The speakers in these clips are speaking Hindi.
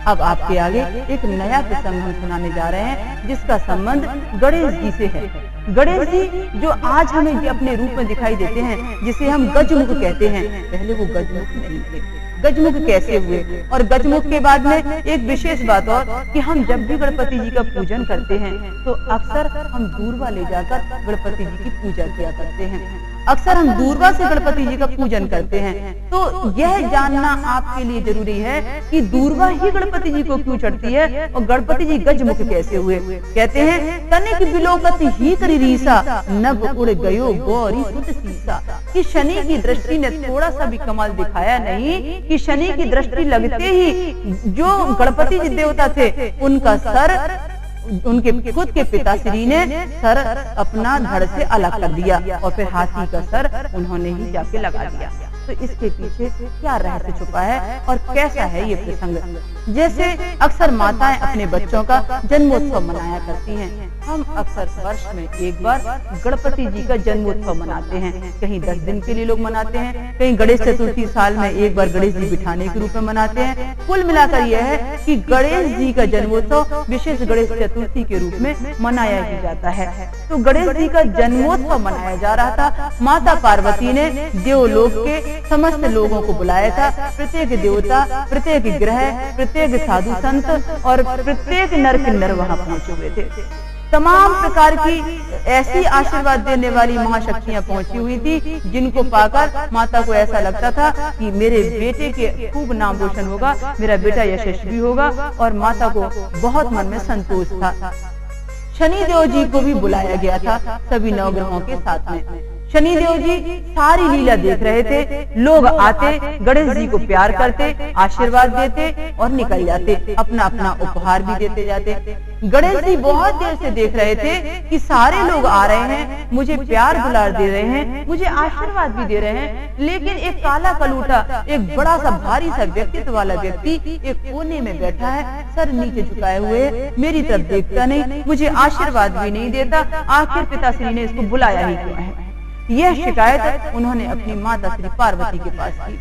अब आपके आगे एक नया प्रसंग हम सुनाने जा रहे हैं जिसका संबंध गणेश जी से है। गणेश जी जो आज हमें अपने रूप में दिखाई देते हैं, जिसे हम गजमुख कहते हैं, पहले वो गजमुख नहीं थे। गजमुख कैसे हुए? और गजमुख के बाद में एक विशेष बात और कि हम जब भी गणपति जी का पूजन करते हैं तो अक्सर हम दूर्वा ले जाकर गणपति जी की पूजा किया करते हैं। अक्सर हम दूर्वा से गणपति जी का पूजन करते हैं। तो यह जानना आपके लिए जरूरी है कि दूर्वा ही गणपति जी को क्यों चढ़ती है और गणपति जी गजमुख कैसे हुए। कहते हैं तनिक बिलोकत ही करी रीसा, नभ उड़ गयो गौरी सुत सीसा। कि शनि की दृष्टि ने थोड़ा सा भी कमाल दिखाया नहीं कि शनि की दृष्टि लगते ही जो गणपति जी देवता थे उनका सर उनके खुद के पिताश्री ने सर अपना धड़ से अलग कर दिया और फिर हाथी का सर उन्होंने ही जाके लगा दिया। तो इसके पीछे क्या रहस्य छुपा है और कैसा है ये प्रसंग। जैसे अक्सर माताएं अपने बच्चों का जन्मोत्सव मनाया करती हैं। हम अक्सर वर्ष में एक बार गणपति जी का जन्मोत्सव मनाते हैं। कहीं 10 दिन के लिए लोग मनाते हैं, कहीं गणेश चतुर्थी साल में एक बार गणेश जी बिठाने के रूप में मनाते हैं। कुल मिलाकर यह है कि गणेश जी का जन्मोत्सव विशेष गणेश चतुर्थी के रूप में मनाया ही जाता है। तो गणेश जी का जन्मोत्सव मनाया जा रहा था। माता पार्वती ने देवलोक के समस्त लोगों को बुलाया था। प्रत्येक देवता, प्रत्येक ग्रह, प्रत्येक साधु संत और प्रत्येक नर किन्नर वहां पहुंचे हुए थे। तमाम प्रकार की ऐसी आशीर्वाद देने वाली महाशक्तियां पहुंची हुई थी जिनको पाकर माता को ऐसा लगता था कि मेरे बेटे के खूब नाम रोशन होगा, मेरा बेटा यशस्वी होगा। और माता को बहुत मन में संतोष था। शनि देव जी को भी बुलाया गया था सभी नवग्रहों के साथ में। शनि देव जी सारी लीला देख रहे थे। लोग आते, गणेश जी को प्यार करते, आशीर्वाद देते और निकल जाते, अपना अपना उपहार भी देते जाते। गणेश जी बहुत देर से देख रहे थे कि सारे लोग आ रहे हैं, मुझे प्यार दुलार दे रहे हैं, मुझे आशीर्वाद भी दे रहे हैं, लेकिन एक काला कलूटा, एक बड़ा सा भारी सा व्यक्तित्व वाला व्यक्ति एक कोने में बैठा है, सर नीचे झुकाए हुए, मेरी तरफ देखता नहीं, मुझे आशीर्वाद भी नहीं देता। आखिर पिताश्री ने इसको बुलाया ही क्यों है? यह शिकायत उन्होंने अपनी माता श्री पार्वती के पास की।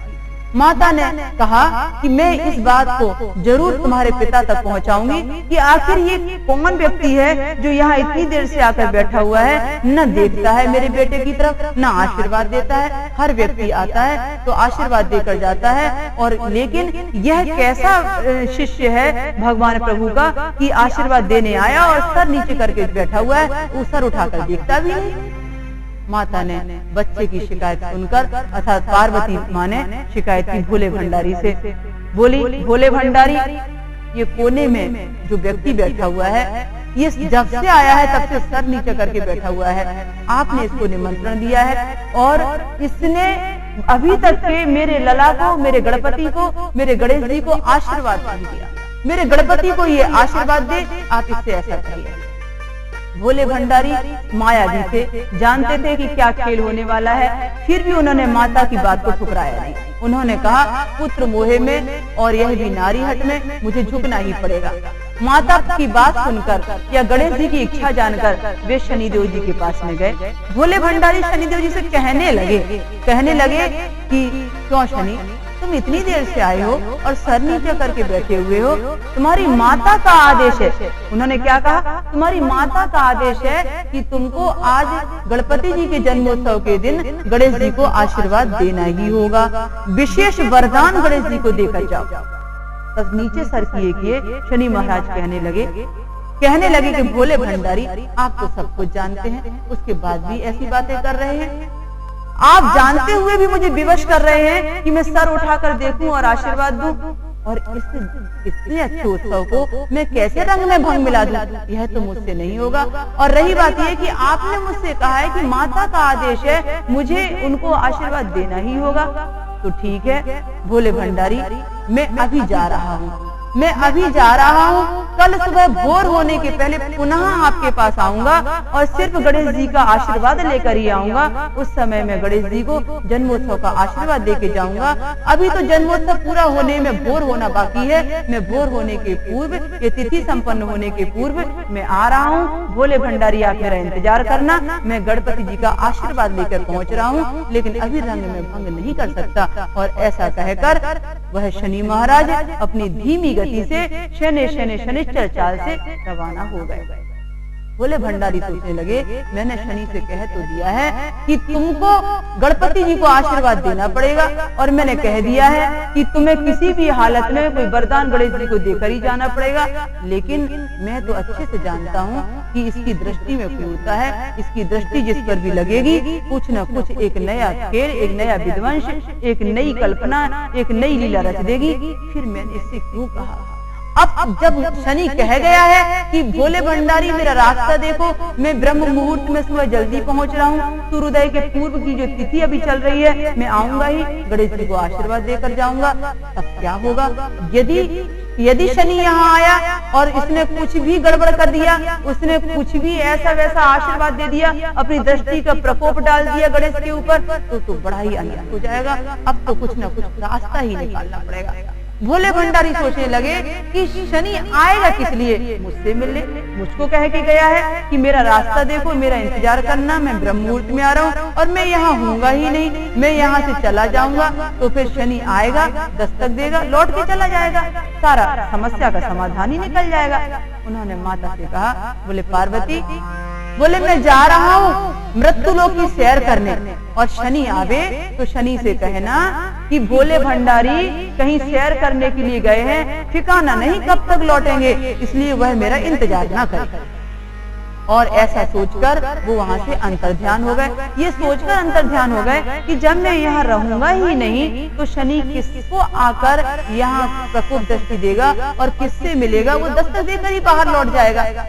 माता ने कहा कि मैं इस बात को जरूर तुम्हारे पिता तक पहुंचाऊंगी कि आखिर ये कौन व्यक्ति है जो यहाँ इतनी देर से आकर बैठा हुआ है, न देखता है मेरे बेटे की तरफ, न आशीर्वाद देता है। हर व्यक्ति आता है तो आशीर्वाद देकर जाता है, और लेकिन यह कैसा शिष्य है भगवान प्रभु का कि आशीर्वाद देने आया और सर नीचे करके बैठा हुआ है, वो सर उठाकर देखता भी नहीं। माता ने बच्चे की शिकायत सुनकर, अर्थात पार्वती माँ ने शिकायत की भोले भंडारी से। बोली, भोले भंडारी, ये कोने में जो व्यक्ति बैठा हुआ है, ये जब से आया है तब से सर नीचे करके बैठा हुआ है। आपने इसको निमंत्रण दिया है और इसने अभी तक के मेरे लला को, मेरे गणपति को, मेरे गणेश जी को आशीर्वाद नहीं दिया। मेरे गणपति को ये आशीर्वाद दे, आप इससे ऐसा करिए। भोले भंडारी मायावी थे, जानते थे कि क्या खेल होने वाला है, फिर भी उन्होंने माता की बात को ठुकराया नहीं। उन्होंने कहा, पुत्र मोहे में और यह भी नारी हट में मुझे झुकना ही पड़ेगा। माता की बात सुनकर या गणेश जी की इच्छा जानकर वे शनिदेव जी के पास में गए। भोले भंडारी शनिदेव जी से कहने लगे कि क्यों शनि, तुम इतनी देर से आए हो और सर नीचे करके बैठे हुए हो, तुम्हारी माता का आदेश है। उन्होंने क्या कहा? तुम्हारी माता का आदेश है कि तुमको आज गणपति जी के जन्मोत्सव के दिन गणेश जी को आशीर्वाद देना ही होगा, विशेष वरदान गणेश जी को देकर जाओ। तब नीचे सर किए शनि महाराज कहने लगे कि भोले भंडारी, आप तो सब कुछ जानते हैं, उसके बाद भी ऐसी बातें कर रहे हैं। आप जानते हुए भी मुझे विवश कर रहे हैं कि मैं सर उठाकर देखूं और आशीर्वाद दूं, और इतने अच्छे उत्सव को मैं कैसे रंग में भंग मिला दूं? यह तो मुझसे नहीं होगा। और रही बात यह कि आपने मुझसे कहा है कि माता का आदेश है, मुझे उनको आशीर्वाद देना ही होगा। तो ठीक है भोले भंडारी, मैं अभी जा रहा हूँ, कल सुबह भोर होने के पहले पुनः आपके पास आऊंगा और सिर्फ गणेश जी का आशीर्वाद लेकर ही आऊंगा। उस समय मैं गणेश जी को जन्मोत्सव का आशीर्वाद देके जाऊंगा। अभी तो जन्मोत्सव पूरा होने में भोर होना बाकी है। मैं भोर होने के पूर्व, ये तिथि संपन्न होने के पूर्व मैं आ रहा हूँ। भोले भंडारी, आप मेरा इंतजार करना, मैं गणपति जी का आशीर्वाद लेकर पहुँच रहा हूँ, लेकिन अभी रंग में भंग नहीं कर सकता। और ऐसा कहकर वह शनि महाराज अपनी धीमी गति से शनिश्चर चाल से रवाना हो गए। बोले भंडारी सोचने लगे, मैंने शनि से कह तो दिया है कि तुमको गणपति जी को आशीर्वाद देना पड़ेगा, और मैंने कह दिया है कि तुम्हें किसी भी हालत में कोई वरदान गणेश जी को देकर ही जाना पड़ेगा, लेकिन मैं तो अच्छे से जानता हूँ कि इसकी दृष्टि में क्रूरता है, इसकी दृष्टि जिस पर भी लगेगी कुछ न कुछ एक नया खेल, एक नया विध्वंस, एक नई कल्पना, एक नई लीला रच देगी। फिर मैंने इससे क्यों कहा। अब जब शनि कह गया है कि भोले भंडारी मेरा रास्ता देखो, मैं ब्रह्म मुहूर्त में सुबह जल्दी पहुंच रहा हूँ, सूर्योदय के पूर्व की जो तिथि अभी चल रही है मैं आऊंगा ही, गणेश जी को आशीर्वाद देकर जाऊंगा। तब क्या होगा, यदि शनि यहाँ आया और इसने कुछ भी गड़बड़ कर दिया, उसने कुछ भी ऐसा वैसा आशीर्वाद दे दिया, अपनी दृष्टि का प्रकोप डाल दिया गणेश के ऊपर, तो बड़ा ही अन्याय हो जाएगा। अब तो कुछ न कुछ रास्ता ही निकालना पड़ेगा। भोले भंडारी सोचने लगे कि शनि आएगा किस लिए, मुझसे मिलने, मुझको कह के गया है कि मेरा रास्ता देखो, मेरा इंतजार करना, मैं ब्रह्म मुहूर्त में आ रहा हूँ और मैं यहाँ हूँगा ही नहीं, मैं यहाँ से चला जाऊंगा तो फिर शनि आएगा, दस्तक देगा, लौट के चला जाएगा, सारा समस्या का समाधान ही निकल जाएगा। उन्होंने माता से कहा, बोले पार्वती, बोले मैं जा रहा हूँ मृत्युलोक की सैर करने, और शनि आवे तो शनि से कहना कि भोले भंडारी कहीं सैर करने के लिए गए हैं, ठिकाना नहीं कब तक लौटेंगे, इसलिए वह मेरा इंतजार ना करे। और ऐसा सोचकर वो वहां से अंतर्ध्यान हो गए। ये सोचकर अंतर्ध्यान हो गए कि जब मैं यहाँ रहूंगा ही नहीं तो शनि किसको आकर यहाँ प्रकोप दृष्टि देगा और किससे मिलेगा, वो दस्तक देकर ही बाहर लौट जाएगा।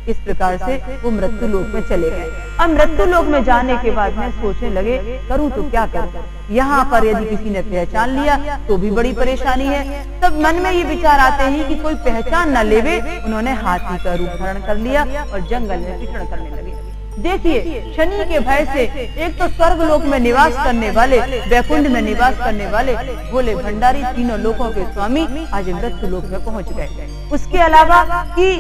इस प्रकार से वो मृत्यु लोक में चले गए। अब मृत्यु लोक में जाने के बाद में सोचने लगे, करूं तो क्या करूं, यहाँ पर यदि किसी ने पहचान लिया तो भी बड़ी परेशानी है। तब मन में ये विचार आते हैं कि कोई पहचान न लेवे, उन्होंने हाथी का रूप धारण कर लिया और जंगल में विचरण करने लगे। देखिए, शनि के भय से एक तो स्वर्ग लोक में निवास करने वाले, वैकुंठ में निवास करने वाले भोले भंडारी तीनों लोकों के स्वामी आज मृत्यु लोक में पहुंच गए। उसके अलावा कि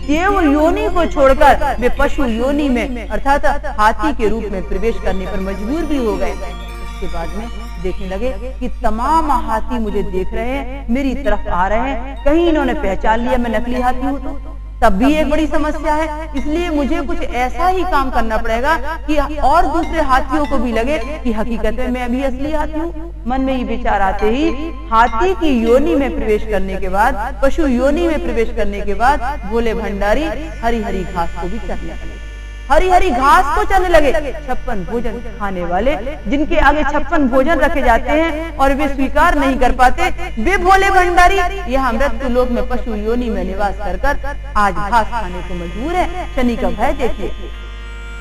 देव योनि को छोड़कर वे पशु योनि में अर्थात हाथी के रूप में प्रवेश करने पर मजबूर भी हो गए। उसके बाद में देखने लगे कि तमाम हाथी मुझे देख रहे हैं, मेरी तरफ आ रहे हैं, कहीं इन्होंने पहचान लिया मैं नकली हाथी हूँ तो तब भी एक बड़ी समस्या है। इसलिए मुझे कुछ ऐसा ही काम करना पड़ेगा कि और दूसरे हाथियों को भी लगे कि हकीकत में मैं अभी असली हाथी हूँ। मन में ये विचार आते ही हाथी की योनि में प्रवेश करने के बाद, पशु योनि में प्रवेश करने के बाद भोले भंडारी हरी हरी घास को भी चरने लगे। हरी हरी घास को चरने लगे। 56 भोजन खाने वाले, जिनके आगे 56 भोजन रखे जाते हैं और वे स्वीकार नहीं कर पाते, वे भोले भंडारी यहाँ मृत्यु लोक में पशु योनि में निवास कर आज घास खाने को मजबूर है। शनि का भय देखिए।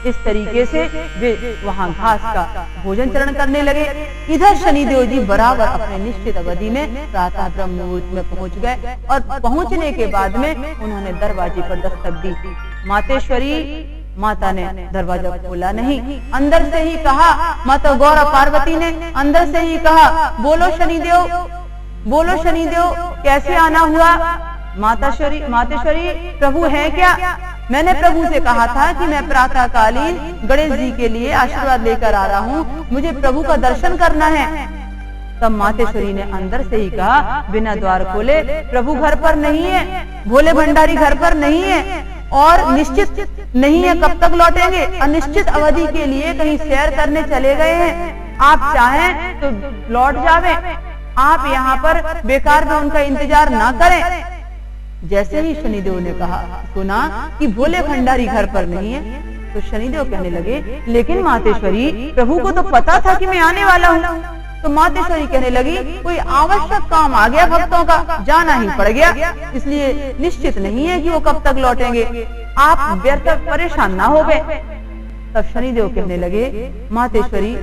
इस तरीके से वे वहाँ घास का भोजन चरण करने लगे। इधर शनिदेव जी बराबर अपने निश्चित अवधि में प्रातः ब्रह्म मुहूर्त में पहुँच गए, और पहुँचने के बाद में उन्होंने दरवाजे पर दस्तक दी। मातेश्वरी, माता ने दरवाजा खोला नहीं, अंदर से ही कहा, माता गौरा पार्वती ने अंदर से ही कहा, बोलो शनिदेव, बोलो शनिदेव, कैसे आना हुआ? मातेश्वरी, प्रभु है क्या? मैंने प्रभु से कहा था कि मैं प्रातःकालीन गणेश जी के लिए आशीर्वाद लेकर आ रहा हूँ, मुझे प्रभु का दर्शन करना है। तब मातेश्वरी ने अंदर से ही कहा, बिना द्वार खोले प्रभु घर पर नहीं है, भोले भंडारी घर पर नहीं है, और निश्चित नहीं है कब तक लौटेंगे, अनिश्चित अवधि के लिए कहीं सैर करने चले गए हैं। आप चाहें तो लौट जावें, आप यहाँ पर बेकार में उनका इंतजार ना करें। जैसे ही शनिदेव ने कहा, सुना कि भोले भंडारी घर पर नहीं है, तो शनिदेव कहने लगे, लेकिन मातेश्वरी, प्रभु को तो पता था कि मैं आने वाला हूँ। तो मातेश्वरी कहने लगी, कोई आवश्यक काम आ गया भक्तों का, जाना ही पड़ गया, इसलिए निश्चित नहीं है कि वो कब तक लौटेंगे, आप व्यर्थ परेशान ना हो गए। तब शनिदेव कहने लगे, मातेश्वरी,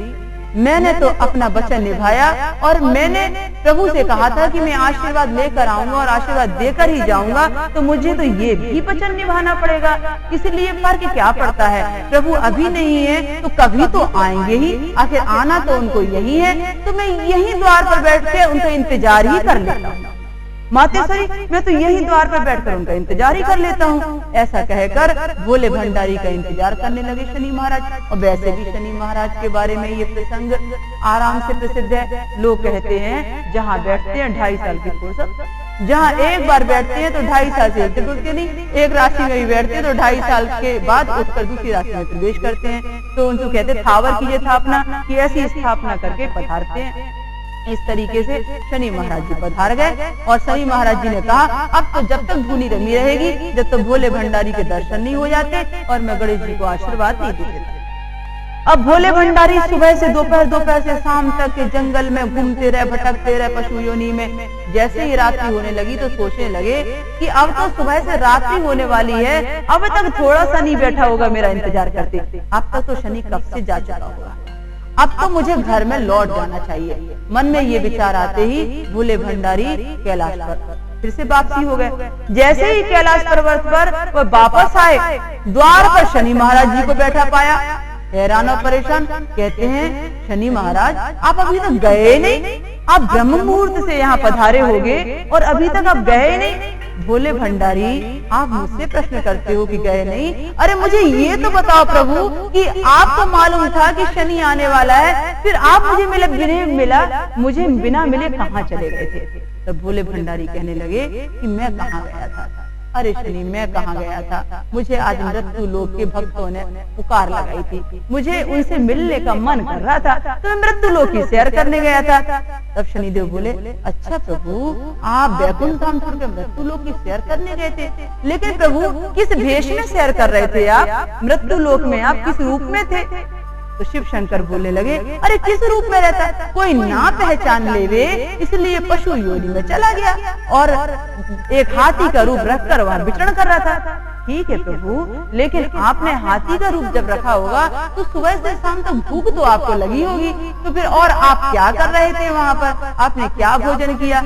मैंने तो अपना वचन निभाया और मैंने प्रभु से कहा था कि मैं आशीर्वाद लेकर आऊंगा और आशीर्वाद देकर ही जाऊंगा, तो मुझे तो ये भी वचन निभाना पड़ेगा। इसलिए फर्क क्या पड़ता है, प्रभु अभी नहीं है तो कभी तो आएंगे ही, आखिर आना तो उनको यही है, तो मैं यही द्वार पर बैठ के उनका इंतजार ही कर लेता हूँ। मातेश्वरी मैं तो यही द्वार पर बैठकर उनका इंतजार ही कर लेता हूँ। ऐसा कहकर भोले भंडारी का इंतजार करने लगे शनि महाराज। और वैसे भी शनि महाराज के बारे में ये प्रसंग आराम से प्रसिद्ध है। लोग कहते हैं जहाँ बैठते हैं 2.5 साल की फुर्सत, जहाँ एक बार बैठते हैं तो 2.5 साल से उठते नहीं, एक राशि में भी बैठते हैं तो 2.5 साल के बाद उठकर दूसरी राशि में प्रवेश करते हैं। तो उनको कहते हैं थावर कीजिए स्थापना, कि ऐसी स्थापना करके पधारते हैं। इस तरीके से शनि महाराज जी पधार गए और शनि महाराज जी ने कहा अब तो जब तक धूनी रमी रहेगी, जब तक भोले भंडारी के दर्शन नहीं हो जाते और मैं गणेश जी को आशीर्वाद नहीं देते। अब भोले भंडारी सुबह से दोपहर से शाम तक के जंगल में घूमते रहे, भटकते रहे पशु योनि में। जैसे ही रात्रि होने लगी तो सोचने लगे कि अब तो सुबह से रात्रि होने वाली है, अब तक थोड़ा सा नहीं बैठा होगा मेरा इंतजार करते, अब तक तो शनि कब से जा चुका होगा, अब तो मुझे घर में लौट जाना चाहिए। मन में ये विचार आते ही भोले भंडारी कैलाश पर फिर से वापसी हो गए। जैसे ही कैलाश पर्वत पर वह वापस आए, द्वार पर शनि महाराज जी को बैठा पाया। हैरान और परेशान कहते हैं शनि महाराज आप अभी तक गए नहीं, आप ब्रह्म मुहूर्त से यहाँ पधारे होगे और अभी तक आप गए नहीं। भोले भंडारी आप मुझसे प्रश्न करते हो कि गए नहीं, अरे मुझे ये तो बताओ प्रभु कि आपको मालूम था कि शनि आने वाला है, फिर आप मुझे बिना मिले कहाँ चले गए थे। तब भोले भंडारी कहने लगे कि मैं कहाँ गया था, अरे शनि मैं कहाँ गया था, मुझे आज मृत्यु लोक के भक्तों ने पुकार लगाई थी, मुझे उनसे मिलने का मन कर रहा था तो मैं मृत्यु लोक की सैर करने गया था। तब शनिदेव बोले अच्छा प्रभु आप वैकुंठ धाम छोड़कर मृत्यु लोक की सैर करने गए थे, लेकिन प्रभु किस भेष में सैर कर रहे थे आप, मृत्यु लोक में आप किस रूप में थे। तो शिव शंकर बोलने लगे अरे किस रूप में रहता है, कोई ना पहचान लेवे इसलिए पशु योनि में चला गया और एक हाथी का रूप रखकर वहां विचरण कर रहा था। ठीक है प्रभु, लेकिन आपने हाथी का रूप जब रखा होगा तो सुबह से शाम तक भूख तो आपको लगी होगी, तो फिर और आप क्या कर रहे थे वहाँ पर, आपने क्या भोजन किया।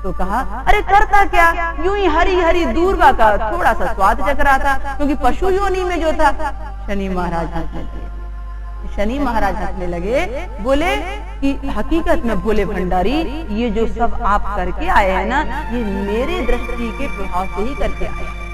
तो कहा अरे करता क्या, यूं ही हरी हरी दूर्वा का थोड़ा सा स्वाद चख रहा था, क्योंकि पशु योनि में जो था। शनि महाराज हंसने लगे, बोले कि हकीकत में भोले भंडारी ये जो सब आप करके आए हैं ना, ये मेरे दृष्टि के प्रभाव से ही करके आए हैं,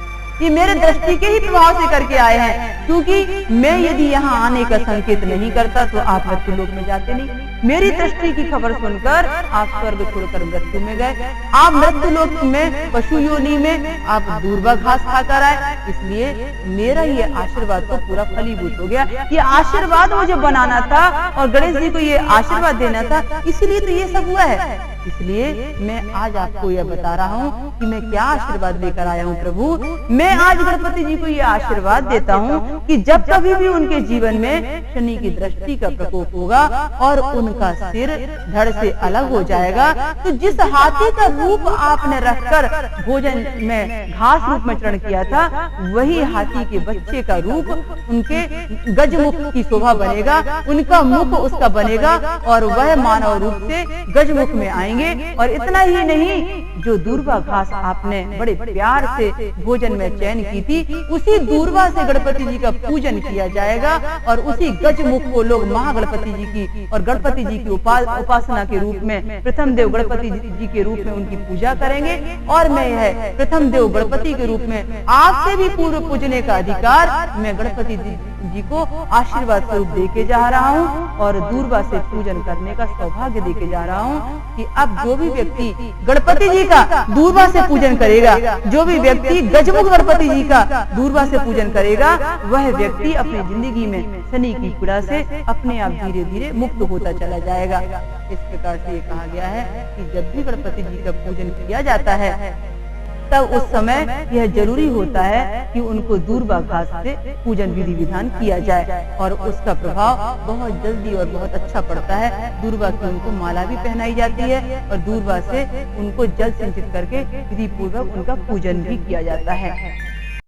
ये मेरे दृष्टि के ही प्रभाव से करके आए हैं, क्योंकि मैं यदि यहाँ आने का संकेत नहीं करता तो आप मृत्यु लोक में जाते नहीं। मेरी दृष्टि की खबर सुनकर आप स्वर्ग छोड़कर मृत्यु में गए, आप मृत्यु लोक में पशु योनि में आप दूर्वा घास खाकर आए, इसलिए मेरा ये आशीर्वाद तो पूरा फलीभूत हो गया। ये आशीर्वाद मुझे बनाना था और गणेश जी को ये आशीर्वाद देना था, इसलिए तो ये सब हुआ है। इसलिए मैं आज आपको यह बता रहा हूँ कि मैं क्या आशीर्वाद लेकर आया हूँ प्रभु। मैं आज गणपति जी को यह आशीर्वाद देता हूँ कि जब कभी भी उनके जीवन में शनि की दृष्टि का प्रकोप होगा और उनका सिर धड़ से अलग हो जाएगा, तो जिस हाथी का रूप आपने रखकर भोजन में घास रूप में चरण किया था, वही हाथी के बच्चे का रूप उनके गजमुख की शोभा बनेगा, उनका मुख उसका बनेगा और वह मानव रूप से गजमुख में आएंगे। और इतना ही नहीं, जो दूर्वा घास आपने बड़े प्यार से भोजन में चयन की थी, उसी दूर्वा से गणपति जी का पूजन किया जाएगा और उसी गजमुख को लोग महागणपति जी की और गणपति जी की उपासना के रूप में प्रथम देव गणपति जी के रूप में उनकी पूजा करेंगे। और मैं यह प्रथम देव गणपति के रूप में आपसे भी पूर्व पूजने का अधिकार मैं गणपति जी को आशीर्वाद स्वरूप देके जा रहा हूँ और दूर्वा से पूजन करने का सौभाग्य देके जा रहा हूँ कि अब जो भी व्यक्ति गणपति जी का दूर्वा से पूजन करेगा, जो भी व्यक्ति गजमुख गणपति जी का दूर्वा से पूजन करेगा, वह व्यक्ति अपनी जिंदगी में शनि की पीड़ा से अपने आप धीरे धीरे मुक्त होता चला जाएगा। इस प्रकार से ये कहा गया है कि जब भी गणपति जी का पूजन किया जाता है तब उस समय यह जरूरी होता है कि उनको दूर्वा घास से पूजन विधि विधान किया जाए और उसका प्रभाव बहुत जल्दी और बहुत अच्छा पड़ता है। दूर्वा की उनको माला भी पहनाई जाती है और दूर्वा से उनको जल सिंचित करके विधि पूर्वक उनका पूजन भी किया जाता है।